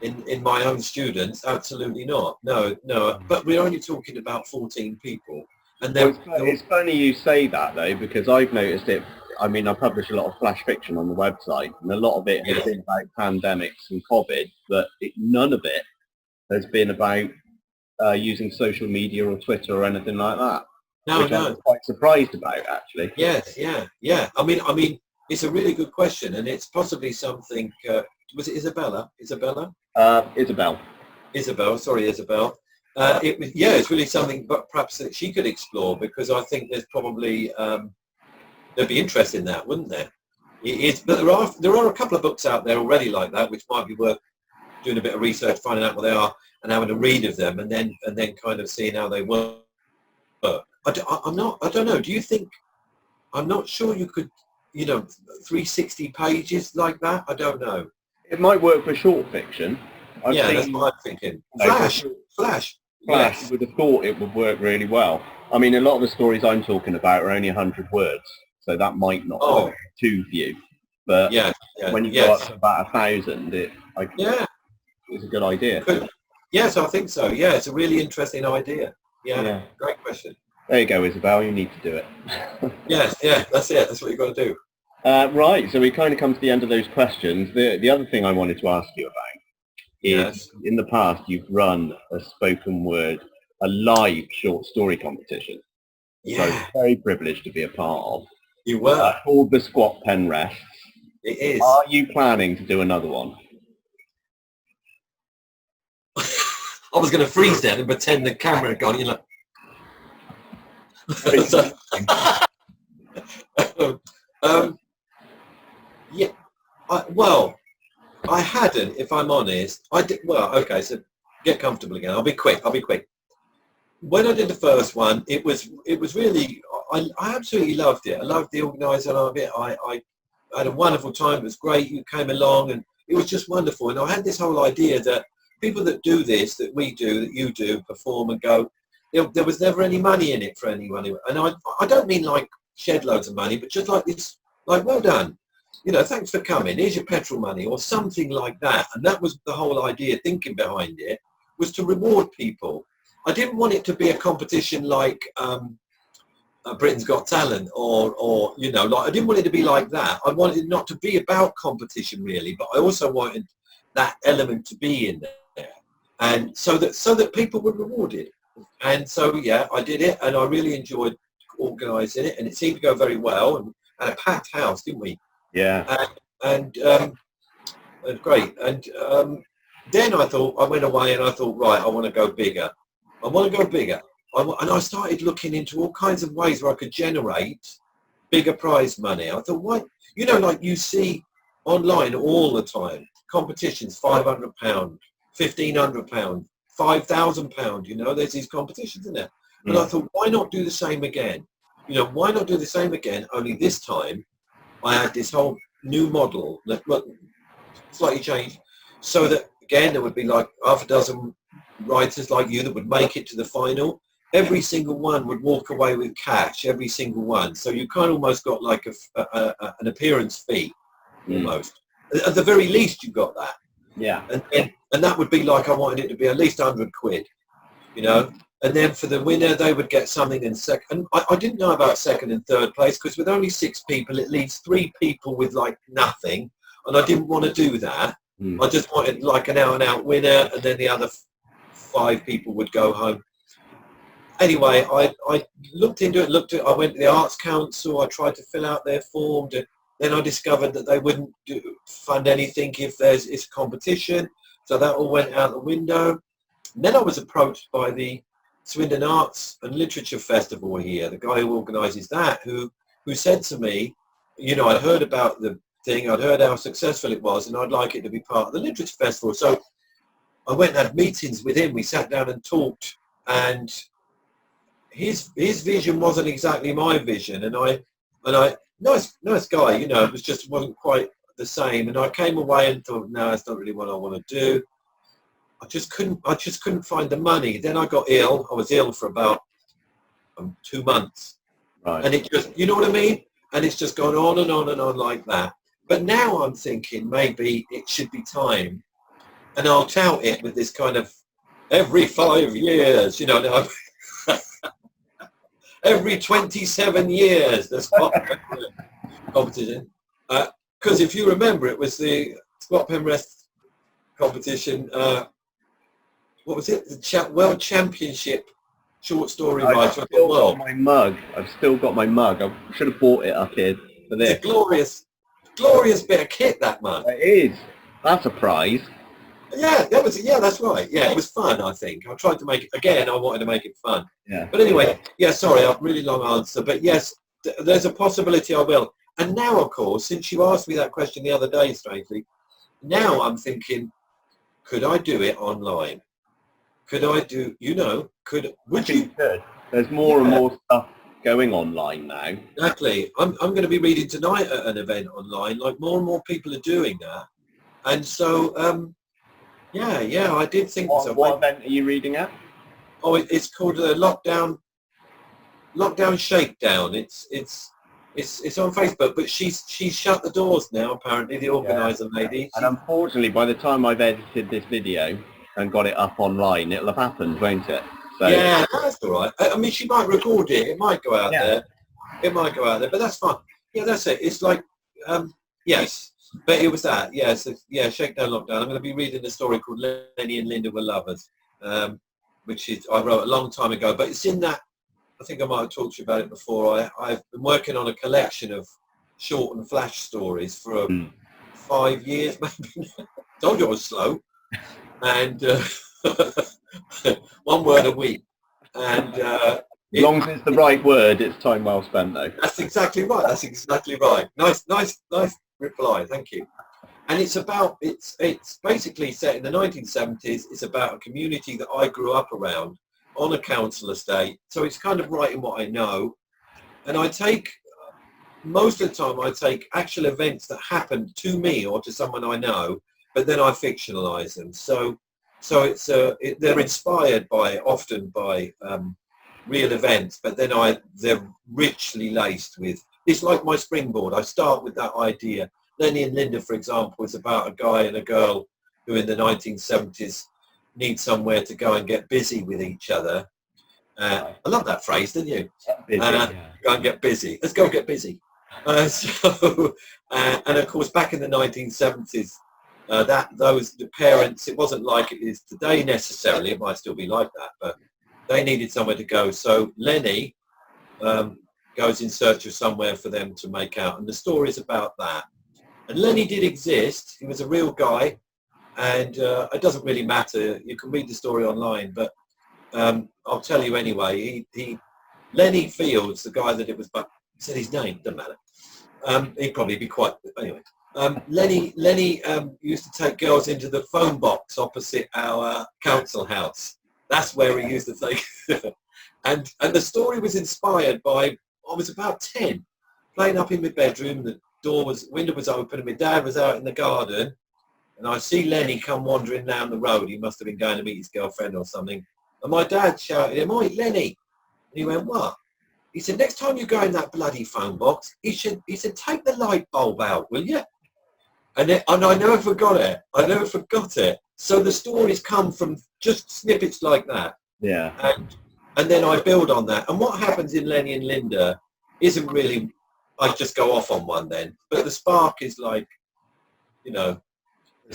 in my own students? Absolutely not. No. But we're only talking about 14 people. And it's funny you say that, though, because I've noticed it. I mean, I publish a lot of flash fiction on the website, and a lot of it has been about pandemics and COVID, but none of it has been about using social media or Twitter or anything like that. No. I'm quite surprised about, actually. Yes, yeah. I mean, it's a really good question, and it's possibly something was it Isabella? Isabella? Isabel. Sorry, Isabel. It's really something, but perhaps that she could explore, because I think there's probably there'd be interest in that, wouldn't there? But there are a couple of books out there already like that, which might be worth doing a bit of research, finding out what they are, and having a read of them, and then kind of seeing how they work. I don't know. Do you think? I'm not sure you could, 360 pages like that. I don't know. It might work for short fiction. That's what I'm thinking. Flash. Yes. Would have thought it would work really well. I mean, a lot of the stories I'm talking about are only 100 words, so that might not work too few. But when you go up to about 1,000, it's a good idea. Yes, I think so. Yeah, it's a really interesting idea. Yeah. Great question. There you go, Isabel. You need to do it. That's it. That's what you've got to do. Right. So we kind of come to the end of those questions. The other thing I wanted to ask you about is, in the past, you've run a spoken word, a live short story competition. Yeah. So very privileged to be a part of. You were. Called the Squat Pen Rests. It is. Are you planning to do another one? I was going to freeze there and pretend the camera had gone. I hadn't, if I'm honest. I did. Well, okay, so get comfortable again. I'll be quick. When I did the first one, it was really, I absolutely loved it. I loved the organising of it. I had a wonderful time. It was great. You came along, and it was just wonderful. And I had this whole idea that people that do this, that we do, that you do, perform and go, there was never any money in it for anyone. And I don't mean like shed loads of money, but just like this, like, well done. Thanks for coming. Here's your petrol money, or something like that. And that was the whole idea, thinking behind it, was to reward people. I didn't want it to be a competition like Britain's Got Talent, or I didn't want it to be like that. I wanted it not to be about competition really, but I also wanted that element to be in there, and so that people were rewarded. And so I did it, and I really enjoyed organising it, and it seemed to go very well, and a packed house, didn't we? Yeah. And great. And then I went away and I thought, right, I want to go bigger. And I started looking into all kinds of ways where I could generate bigger prize money. I thought, why? Like you see online all the time, competitions, £500, £1,500, £5,000. There's these competitions in there. And I thought, why not do the same again? Why not do the same again? Only this time, I had this whole new model that slightly changed, so that again there would be like half a dozen writers like you that would make it to the final. Every single one would walk away with cash, every single one. So you kind of almost got like an appearance fee, almost. At the very least, you got that. Yeah. And that would be like, I wanted it to be at least £100, And then for the winner, they would get something in second. And I didn't know about second and third place, because with only 6 people, it leaves 3 people with like nothing. And I didn't want to do that. I just wanted like an out-and-out winner, and then the other 5 people would go home. Anyway, I looked into it, I went to the Arts Council, I tried to fill out their form. Then I discovered that they wouldn't fund anything if it's a competition. So that all went out the window. And then I was approached by the Swindon Arts and Literature Festival here, the guy who organises that, who said to me, I'd heard about the thing, I'd heard how successful it was, and I'd like it to be part of the Literature Festival. So I went and had meetings with him, we sat down and talked, and his vision wasn't exactly my vision, and I nice guy, it wasn't quite the same, and I came away and thought, no, that's not really what I want to do. I just couldn't find the money. Then I got ill. I was ill for about 2 months. Right. And it just, you know what I mean? And it's just gone on and on and on like that. But now I'm thinking maybe it should be time. And I'll tout it with this kind of every 5 years, every 27 years, there's competition. Because if you remember, it was the Squat Pen Rest competition, what was it? The World Championship short story writer of the world. I've still got my mug. I should have bought it up here for this. It's a glorious bit of kit, that mug. It is. That's a prize. Yeah, that's right. Yeah, it was fun, I think. I tried to make it, again, I wanted to make it fun. Yeah. But anyway, yeah, sorry, a really long answer. But yes, there's a possibility I will. And now, of course, since you asked me that question the other day, strangely, now I'm thinking, could I do it online? Could I do, would you? Good. There's more and more stuff going online now. Exactly. I'm going to be reading tonight at an event online. Like more and more people are doing that. And so, yeah, I did think so. What event are you reading at? Oh, it's called Lockdown Shakedown. It's on Facebook, but she's shut the doors now. Apparently, the organizer lady. And unfortunately, by the time I've edited this video and got it up online, it'll have happened, won't it? So, yeah, that's all right. I mean, she might record it. It might go out there. It might go out there, but that's fine. Yeah, that's it. It's like, yes, but it was that. Yeah, so yeah, Shakedown Lockdown. I'm going to be reading a story called Lenny and Linda Were Lovers, which I wrote a long time ago. But it's in that. I think I might have talked to you about it before. I've been working on a collection of short and flash stories for 5 years, maybe. Told you I was slow. And one word a week. And as long as it's the right word, it's time well spent, though. That's exactly right. That's exactly right. Nice reply. Thank you. And it's basically set in the 1970s. It's about a community that I grew up around on a council estate. So it's kind of writing what I know. And most of the time I take actual events that happened to me or to someone I know, but then I fictionalize them. So it's they're inspired often by real events, but then they're richly laced with. It's like my springboard. I start with that idea. Lenny and Linda, for example, is about a guy and a girl who in the 1970s need somewhere to go and get busy with each other. I love that phrase, didn't you? Go and get busy. Let's go get busy. And of course, back in the 1970s, the parents, it wasn't like it is today necessarily. It might still be like that, but they needed somewhere to go. So Lenny goes in search of somewhere for them to make out, and the story is about that. And Lenny did exist. He was a real guy, and it doesn't really matter. You can read the story online, but I'll tell you anyway. Lenny Fields, the guy that it was, but he said his name, doesn't matter. He'd probably be quite, anyway. Lenny used to take girls into the phone box opposite our council house. That's where he used to take. and the story was inspired by, I was about 10, playing up in my bedroom. The window was open, and my dad was out in the garden. And I see Lenny come wandering down the road. He must have been going to meet his girlfriend or something. And my dad shouted at him, "Oi, Lenny!" And he went, "What?" He said, "Next time you go in that bloody phone box, he said, take the light bulb out, will you?" And I never forgot it. So the stories come from just snippets like that. Yeah. And then I build on that. And what happens in Lenny and Linda isn't really, I just go off on one then. But the spark is like, It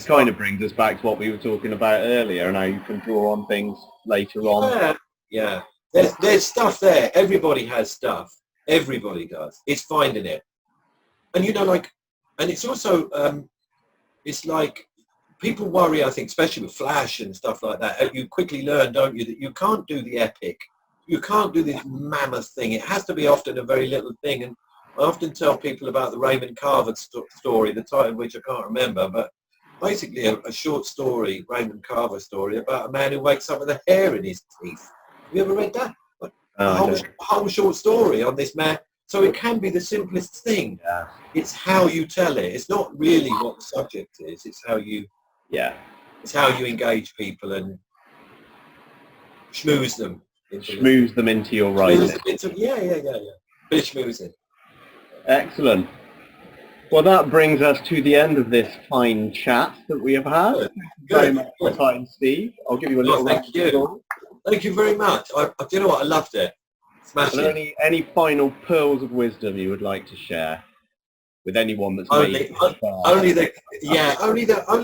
kind of brings us back to what we were talking about earlier and how you can draw on things later on. Yeah. There's stuff there. Everybody has stuff. Everybody does. It's finding it. And and it's also, it's like people worry, I think, especially with Flash and stuff like that. You quickly learn, don't you, that you can't do the epic. You can't do this mammoth thing. It has to be often a very little thing. And I often tell people about the Raymond Carver story, the title of which I can't remember, but basically a short story, Raymond Carver story, about a man who wakes up with a hair in his teeth. Have you ever read that? A whole short story on this man. So it can be the simplest thing. Yeah. It's how you tell it. It's not really what the subject is. It's how you engage people and schmooze them. Schmooze them into your writing. Yeah. Bit of schmoozing. Excellent. Well, that brings us to the end of this fine chat that we have had. Thank you very much for your time, Steve. I'll give you a little thank you. Thank you very much. Do you know what? I loved it. Smashing. Any final pearls of wisdom you would like to share with anyone that's only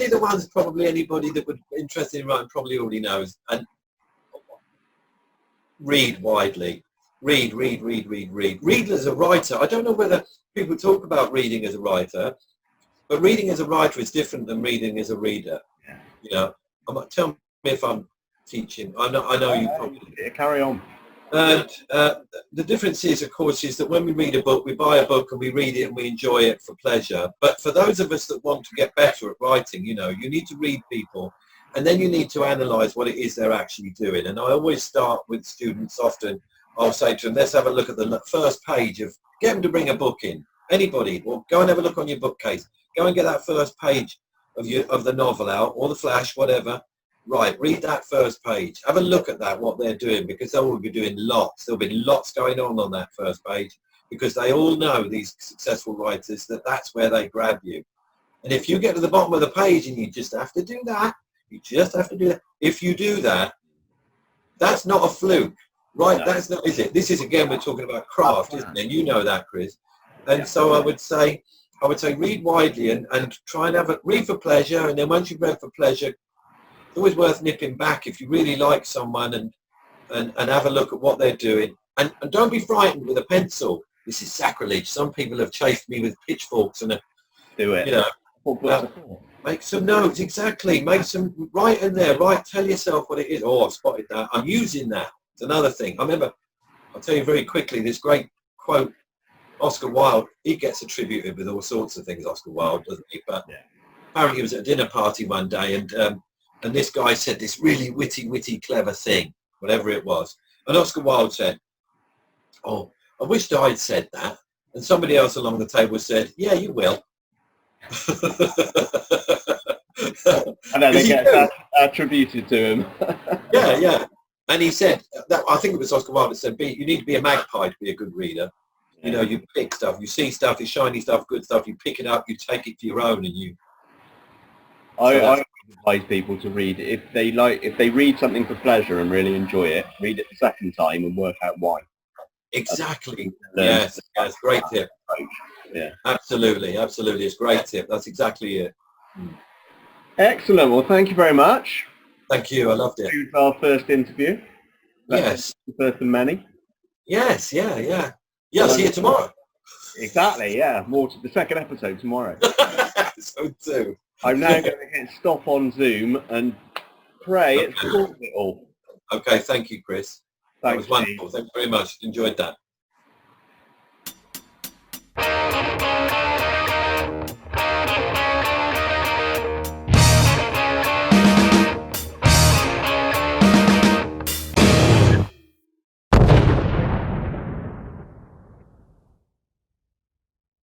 the ones probably anybody that would be interested in writing probably already knows. And read widely. Read. Read as a writer. I don't know whether people talk about reading as a writer, But reading as a writer is different than reading as a reader. Yeah. You know, tell me if I'm teaching. I know you probably. Yeah, carry on. And the difference is, of course, is that when we read a book, we buy a book and we read it and we enjoy it for pleasure. But for those of us that want to get better at writing, you know, you need to read people and then you need to analyse what it is they're actually doing. And I always start with students often. I'll say to them, let's have a look at the first page of, get them to bring a book in. Anybody, well, go and have a look on your bookcase. Go and get that first page of the novel out, or the flash, whatever. Right, read that first page. Have a look at that, what they're doing, because they will be doing lots. There'll be lots going on that first page, because they all know, these successful writers, that that's where they grab you. And if you get to the bottom of the page and you just have to do that, you just have to do that. If you do that, that's not a fluke, right? No. That's not, is it? This is, again, we're talking about craft, isn't it? And you know that, Chris. And so I would say read widely and try and read for pleasure. And then once you've read for pleasure, it's always worth nipping back if you really like someone and have a look at what they're doing. And don't be frightened with a pencil. This is sacrilege. Some people have chased me with pitchforks and do it. You know, make some notes. Exactly. Make some, write in there. Write. Tell yourself what it is. Oh, I've spotted that. I'm using that. It's another thing. I remember. I'll tell you very quickly. This great quote. Oscar Wilde. He gets attributed with all sorts of things. Oscar Wilde, doesn't he? But apparently he was at a dinner party one day and this guy said this really witty, clever thing, whatever it was. And Oscar Wilde said, oh, I wished I'd said that. And somebody else along the table said, yeah, you will. And then they get that attributed to him. Yeah. And he said, that, I think it was Oscar Wilde that said, you need to be a magpie to be a good reader. You know, you pick stuff, you see stuff, it's shiny stuff, good stuff, you pick it up, you take it for your own, and you... I advise people to read, if they read something for pleasure and really enjoy it, read it the second time and work out why. Exactly. Yes, great tip. Yeah. Absolutely, it's a great tip. That's exactly it. Excellent. Well, thank you very much. Thank you. I loved it. This was our first interview. Yes. The first of many. Yes, yeah. Yeah, see you tomorrow. Exactly, yeah. More to the second episode tomorrow. So too. I'm now going to hit stop on Zoom and pray it's sorted it all. Okay, thank you, Chris. That was wonderful. Thank you very much. Enjoyed that.